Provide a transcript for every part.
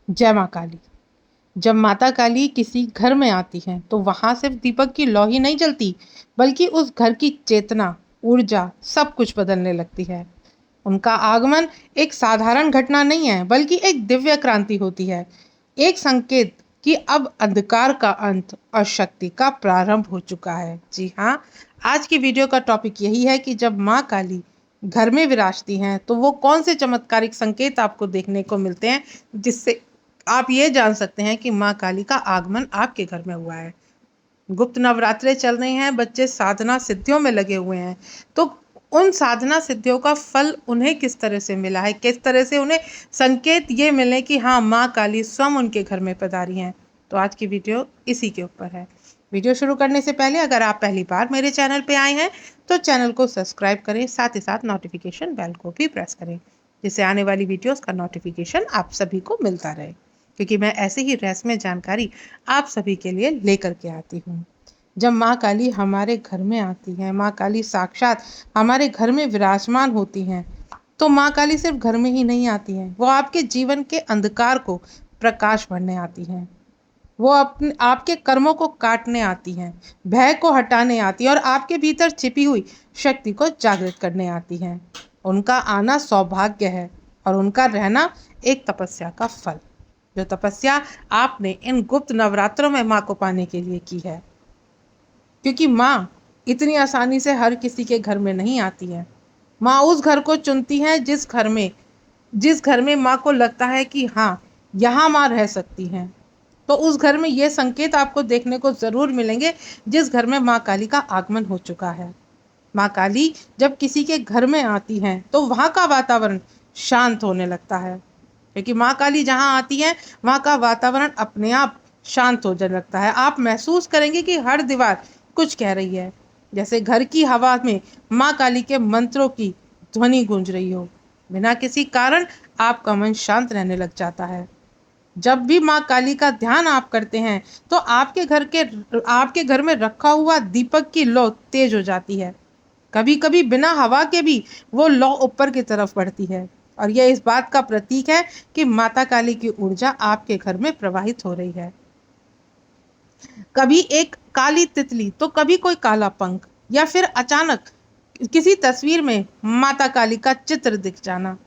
जय माँ काली। जब माता काली किसी घर में आती हैं तो वहां सिर्फ दीपक की लौ ही नहीं जलती, बल्कि उस घर की चेतना, ऊर्जा सब कुछ बदलने लगती है। उनका आगमन एक साधारण घटना नहीं है, बल्कि एक दिव्य क्रांति होती है। एक संकेत कि अब अंधकार का अंत और शक्ति का प्रारंभ हो चुका है। जी हाँ, आज की वीडियो का टॉपिक यही है कि जब माँ काली घर में विराजती हैं तो वो कौन से चमत्कारिक संकेत आपको देखने को मिलते हैं, जिससे आप ये जान सकते हैं कि माँ काली का आगमन आपके घर में हुआ है। गुप्त नवरात्रे चल रहे हैं, बच्चे साधना सिद्धियों में लगे हुए हैं। तो उन साधना सिद्धियों का फल उन्हें किस तरह से मिला है, किस तरह से उन्हें संकेत ये मिले कि हाँ, माँ काली स्वयं उनके घर में पधारी हैं। तो आज की वीडियो इसी के ऊपर है। वीडियो शुरू करने से पहले अगर आप पहली बार मेरे चैनल पे आए हैं तो चैनल को सब्सक्राइब करें, साथ ही साथ नोटिफिकेशन बेल को भी प्रेस करें, जिससे आने वाली वीडियोस का नोटिफिकेशन आप सभी को मिलता रहे, क्योंकि मैं ऐसे ही रहस्यमय जानकारी आप सभी के लिए लेकर के आती हूँ। जब माँ काली हमारे घर में आती हैं, माँ काली साक्षात हमारे घर में विराजमान होती हैं, तो माँ काली सिर्फ घर में ही नहीं आती हैं, वो आपके जीवन के अंधकार को प्रकाश भरने आती हैं। वो अपने आपके कर्मों को काटने आती हैं, भय को हटाने आती हैं और आपके भीतर छिपी हुई शक्ति को जागृत करने आती हैं। उनका आना सौभाग्य है और उनका रहना एक तपस्या का फल, जो तपस्या आपने इन गुप्त नवरात्रों में माँ को पाने के लिए की है। क्योंकि माँ इतनी आसानी से हर किसी के घर में नहीं आती है। माँ उस घर को चुनती है जिस घर में माँ को लगता है कि हाँ, यहाँ माँ रह सकती हैं। तो उस घर में ये संकेत आपको देखने को जरूर मिलेंगे जिस घर में माँ काली का आगमन हो चुका है। माँ काली जब किसी के घर में आती हैं तो वहाँ का वातावरण शांत होने लगता है, क्योंकि माँ काली जहाँ आती है वहाँ का वातावरण अपने आप शांत हो जाने लगता है। आप महसूस करेंगे कि हर दीवार कुछ कह रही है, जैसे घर की हवा में माँ काली के मंत्रों की ध्वनि गूंज रही हो। बिना किसी कारण आपका मन शांत रहने लग जाता है। जब भी माँ काली का ध्यान आप करते हैं तो आपके घर में रखा हुआ दीपक की लौ तेज हो जाती है। कभी कभी बिना हवा के भी वो लौ ऊपर की तरफ बढ़ती है, और यह इस बात का प्रतीक है कि माता काली की ऊर्जा आपके घर में प्रवाहित हो रही है। कभी एक काली तितली तो कभी कोई काला पंख, या फिर अचानक किसी तस्वीर में माता काली का चित्र दिख जाना,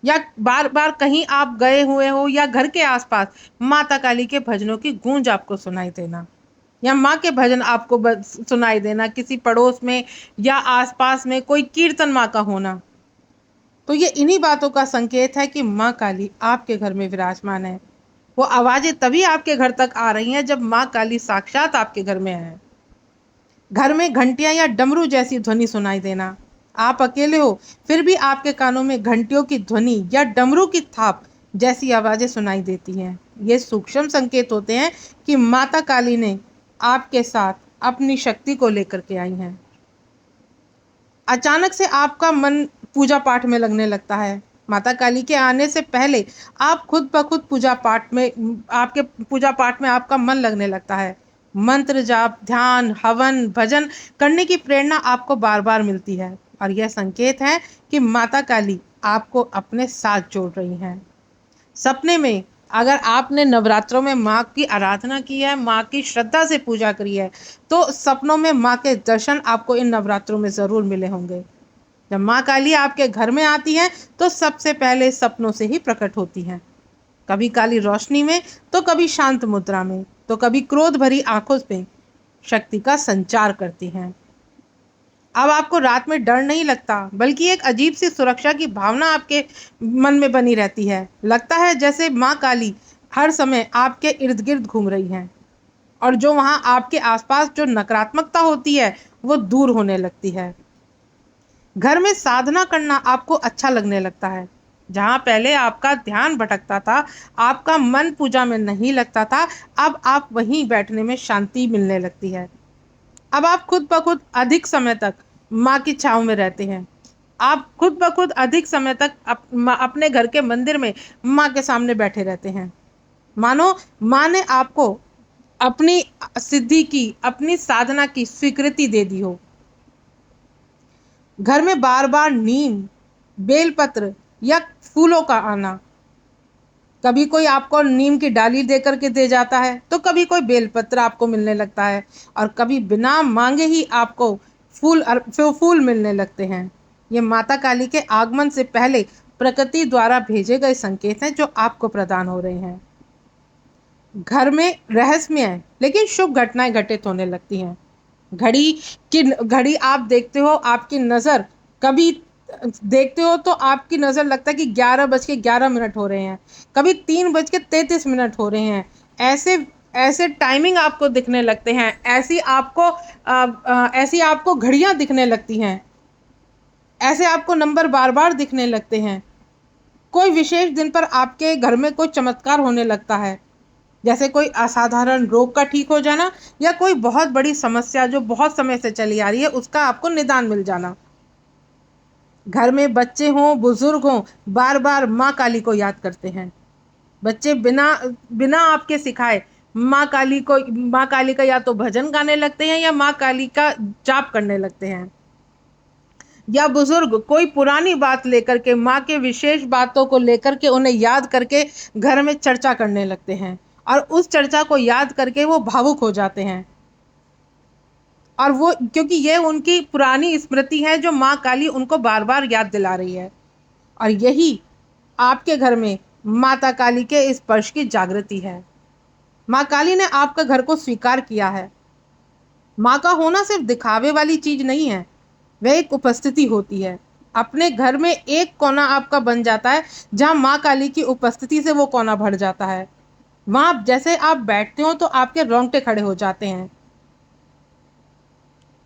या बार बार कहीं आप गए हुए हो या घर के आसपास माता काली के भजनों की गूंज आपको सुनाई देना, या माँ के भजन आपको सुनाई देना, किसी पड़ोस में या आसपास में कोई कीर्तन माँ का होना, तो ये इन्हीं बातों का संकेत है कि माँ काली आपके घर में विराजमान है। वो आवाजें तभी आपके घर तक आ रही हैं जब माँ काली साक्षात आपके घर में है। घर में घंटियां या डमरू जैसी ध्वनि सुनाई देना, आप अकेले हो फिर भी आपके कानों में घंटियों की ध्वनि या डमरू की थाप जैसी आवाजें सुनाई देती हैं, ये सूक्ष्म संकेत होते हैं कि माता काली ने आपके साथ अपनी शक्ति को लेकर के आई हैं। अचानक से आपका मन पूजा पाठ में लगने लगता है। माता काली के आने से पहले आप खुद ब खुद आपके पूजा पाठ में आपका मन लगने लगता है। मंत्र जाप, ध्यान, हवन, भजन करने की प्रेरणा आपको बार बार मिलती है, और यह संकेत है कि माता काली आपको अपने साथ जोड़ रही हैं। सपने में अगर आपने नवरात्रों में माँ की आराधना की है, माँ की श्रद्धा से पूजा करी है, तो सपनों में माँ के दर्शन आपको इन नवरात्रों में जरूर मिले होंगे। जब माँ काली आपके घर में आती है तो सबसे पहले सपनों से ही प्रकट होती हैं। कभी काली रोशनी में, तो कभी शांत मुद्रा में, तो कभी क्रोध भरी आंखों में शक्ति का संचार करती हैं। अब आपको रात में डर नहीं लगता, बल्कि एक अजीब सी सुरक्षा की भावना आपके मन में बनी रहती है। लगता है जैसे माँ काली हर समय आपके इर्द गिर्द घूम रही हैं, और जो वहाँ आपके आसपास जो नकारात्मकता होती है वो दूर होने लगती है। घर में साधना करना आपको अच्छा लगने लगता है। जहाँ पहले आपका ध्यान भटकता था, आपका मन पूजा में नहीं लगता था, अब आप वहीं बैठने में शांति मिलने लगती है। अब आप खुद ब खुद अधिक समय तक माँ की छाँव में रहते हैं। आप खुद ब खुद अधिक समय तक अपने घर के मंदिर में माँ के सामने बैठे रहते हैं, मानो माँ ने आपको अपनी सिद्धि की, अपनी साधना की स्वीकृति दे दी हो। घर में बार बार नीम, बेलपत्र या फूलों का आना कभी कोई आपको नीम की डाली दे करके दे जाता है, तो कभी कोई बेलपत्र आपको मिलने लगता है, और कभी बिना मांगे ही आपको फूल मिलने लगते हैं। ये माता काली के आगमन से पहले प्रकृति द्वारा भेजे गए संकेत हैं जो आपको प्रदान हो रहे हैं। घर में रहस्यमय लेकिन शुभ घटनाएं घटित होने लगती हैं। घड़ी आप देखते हो, आपकी नज़र कभी देखते हो तो आपकी नज़र लगता है कि 11:11 हो रहे हैं, कभी 3:33 हो रहे हैं। ऐसे ऐसे टाइमिंग आपको दिखने लगते हैं, ऐसी आपको घड़ियां दिखने लगती हैं, ऐसे आपको नंबर बार बार दिखने लगते हैं। कोई विशेष दिन पर आपके घर में कोई चमत्कार होने लगता है, जैसे कोई असाधारण रोग का ठीक हो जाना, या कोई बहुत बड़ी समस्या जो बहुत समय से चली आ रही है उसका आपको निदान मिल जाना। घर में बच्चे हों, बुजुर्ग हों, बार बार माँ काली को याद करते हैं। बच्चे बिना बिना आपके सिखाए माँ काली का या तो भजन गाने लगते हैं या माँ काली का जाप करने लगते हैं। या बुजुर्ग कोई पुरानी बात लेकर के, माँ के विशेष बातों को लेकर के उन्हें याद करके घर में चर्चा करने लगते हैं, और उस चर्चा को याद करके वो भावुक हो जाते हैं। और वो, क्योंकि ये उनकी पुरानी स्मृति है जो माँ काली उनको बार बार याद दिला रही है। और यही आपके घर में माता काली के स्पर्श की जागृति है। माँ काली ने आपका घर को स्वीकार किया है। माँ का होना सिर्फ दिखावे वाली चीज नहीं है, वह एक उपस्थिति होती है। अपने घर में एक कोना आपका बन जाता है जहाँ माँ काली की उपस्थिति से वो कोना भर जाता है। वहां जैसे आप बैठते हो तो आपके रोंगटे खड़े हो जाते हैं,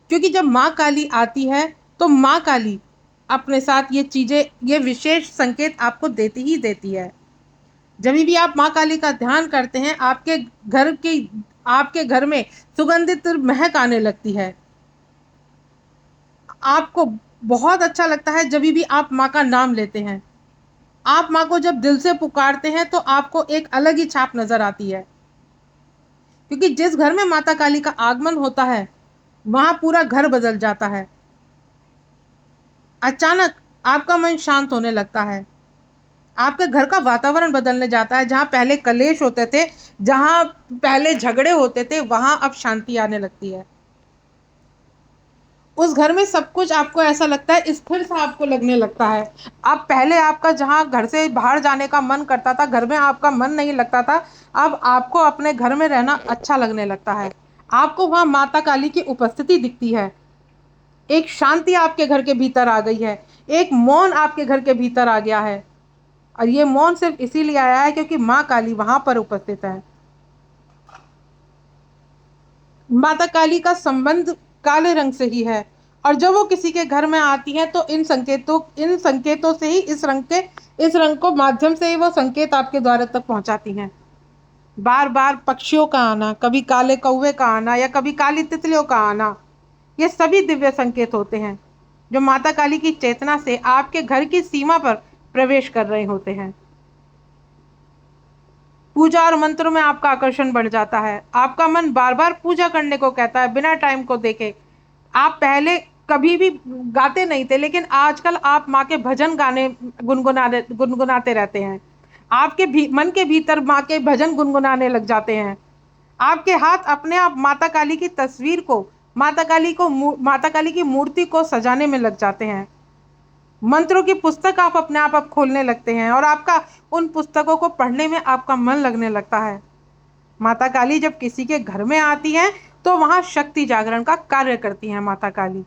क्योंकि जब माँ काली आती है तो माँ काली अपने साथ ये चीजें, ये विशेष संकेत आपको देती ही देती है। जब भी आप माँ काली का ध्यान करते हैं, आपके घर में सुगंधित महक आने लगती है। आपको बहुत अच्छा लगता है जब भी आप माँ का नाम लेते हैं। आप माँ को जब दिल से पुकारते हैं तो आपको एक अलग ही छाप नजर आती है, क्योंकि जिस घर में माता काली का आगमन होता है वहां पूरा घर बदल जाता है। अचानक आपका मन शांत होने लगता है, आपके घर का वातावरण बदलने जाता है। जहां पहले कलेश होते थे, जहां पहले झगड़े होते थे, वहां अब शांति आने लगती है। उस घर में सब कुछ आपको ऐसा लगता है, स्थिर सा आपको लगने लगता है। अब पहले आपका जहां घर से बाहर जाने का मन करता था, घर में आपका मन नहीं लगता था, अब आपको अपने घर में रहना अच्छा लगने लगता है। आपको वहां माता काली की उपस्थिति दिखती है। एक शांति आपके घर के भीतर आ गई है, एक मौन आपके घर के भीतर आ गया है। और ये मौन सिर्फ इसीलिए आया है क्योंकि माँ काली वहां पर उपस्थित है। माता काली का संबंध काले रंग से ही है, और जब वो किसी के घर में आती हैं तो इन संकेतों से ही, इस रंग को माध्यम से ही वो संकेत आपके द्वार तक पहुंचाती हैं। बार बार पक्षियों का आना, कभी काले कौवे का आना या कभी काली तितलियों का आना, ये सभी दिव्य संकेत होते हैं जो माता काली की चेतना से आपके घर की सीमा पर प्रवेश कर रहे होते हैं। पूजा और मंत्रों में आपका आकर्षण बढ़ जाता है, आपका मन बार बार पूजा करने को कहता है बिना टाइम को देखे। आप पहले कभी भी गाते नहीं थे, लेकिन आजकल आप माँ के भजन गाने गुनगुनाते रहते हैं। मन के भीतर माँ के भजन गुनगुनाने लग जाते हैं। आपके हाथ अपने आप माता काली की तस्वीर को, माता काली की मूर्ति को सजाने में लग जाते हैं। मंत्रों की पुस्तक आप अपने आप खोलने लगते हैं, और आपका उन पुस्तकों को पढ़ने में आपका मन लगने लगता है। माता काली जब किसी के घर में आती हैं तो वहां शक्ति जागरण का कार्य करती हैं माता काली।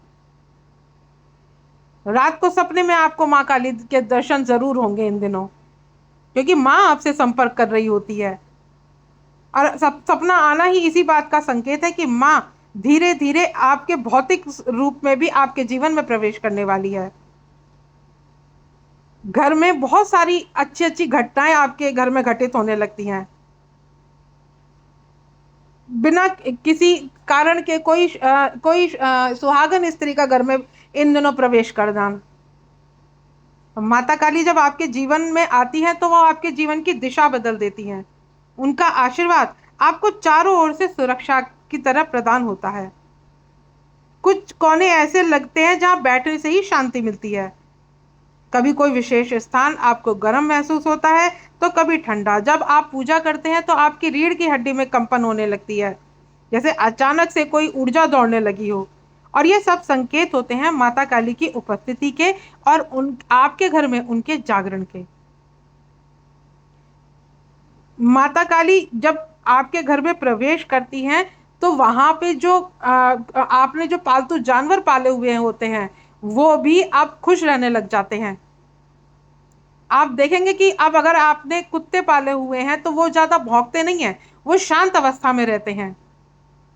रात को सपने में आपको माँ काली के दर्शन जरूर होंगे इन दिनों, क्योंकि माँ आपसे संपर्क कर रही होती है। और सपना आना ही इसी बात का संकेत है कि माँ धीरे धीरे आपके भौतिक रूप में भी आपके जीवन में प्रवेश करने वाली है। घर में बहुत सारी अच्छी अच्छी घटनाएं आपके घर में घटित होने लगती हैं, बिना किसी कारण के। कोई सुहागन स्त्री का घर में इन दिनों प्रवेश कर दान। माता काली जब आपके जीवन में आती है तो वो आपके जीवन की दिशा बदल देती हैं। उनका आशीर्वाद आपको चारों ओर से सुरक्षा की तरह प्रदान होता है। कुछ कोने ऐसे लगते हैं जहां बैठने से ही शांति मिलती है। कभी कोई विशेष स्थान आपको गर्म महसूस होता है तो कभी ठंडा। जब आप पूजा करते हैं तो आपकी रीढ़ की हड्डी में कंपन होने लगती है, जैसे अचानक से कोई ऊर्जा दौड़ने लगी हो। और ये सब संकेत होते हैं माता काली की उपस्थिति के और उन आपके घर में उनके जागरण के। माता काली जब आपके घर में प्रवेश करती हैं तो वहां पे जो आपने जो पालतू जानवर पाले हुए होते हैं वो भी अब खुश रहने लग जाते हैं। आप देखेंगे कि अब अगर आपने कुत्ते पाले हुए हैं तो वो ज्यादा भौंकते नहीं हैं, वो शांत अवस्था में रहते हैं,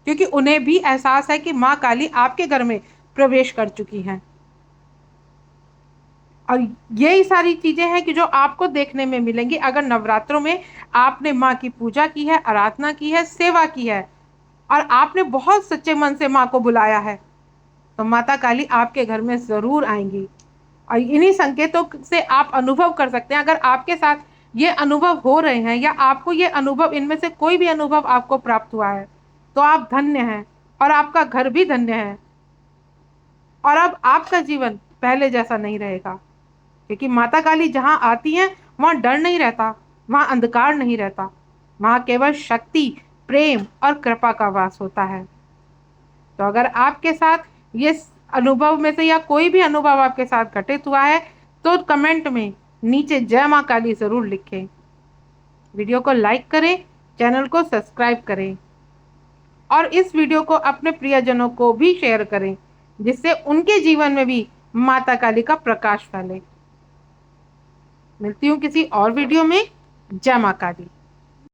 क्योंकि उन्हें भी एहसास है कि माँ काली आपके घर में प्रवेश कर चुकी हैं। और यही सारी चीजें हैं कि जो आपको देखने में मिलेंगी अगर नवरात्रों में आपने माँ की पूजा की है, आराधना की है, सेवा की है और आपने बहुत सच्चे मन से माँ को बुलाया है, तो माता काली आपके घर में जरूर आएंगी। और इन्हीं संकेतों से आप अनुभव कर सकते हैं। अगर आपके साथ ये अनुभव हो रहे हैं या आपको ये अनुभव, इनमें से कोई भी अनुभव आपको प्राप्त हुआ है, तो आप धन्य हैं और आपका घर भी धन्य है। और अब आपका जीवन पहले जैसा नहीं रहेगा, क्योंकि माता काली जहां आती हैं वहां डर नहीं रहता, वहां अंधकार नहीं रहता, वहां केवल शक्ति, प्रेम और कृपा का वास होता है। तो अगर आपके साथ ये अनुभव में से या कोई भी अनुभव आपके साथ घटित हुआ है तो कमेंट में नीचे जय मां काली जरूर लिखें। वीडियो को लाइक करें, चैनल को सब्सक्राइब करें और इस वीडियो को अपने प्रियजनों को भी शेयर करें, जिससे उनके जीवन में भी माता काली का प्रकाश फैले। मिलती हूँ किसी और वीडियो में। जय मां काली।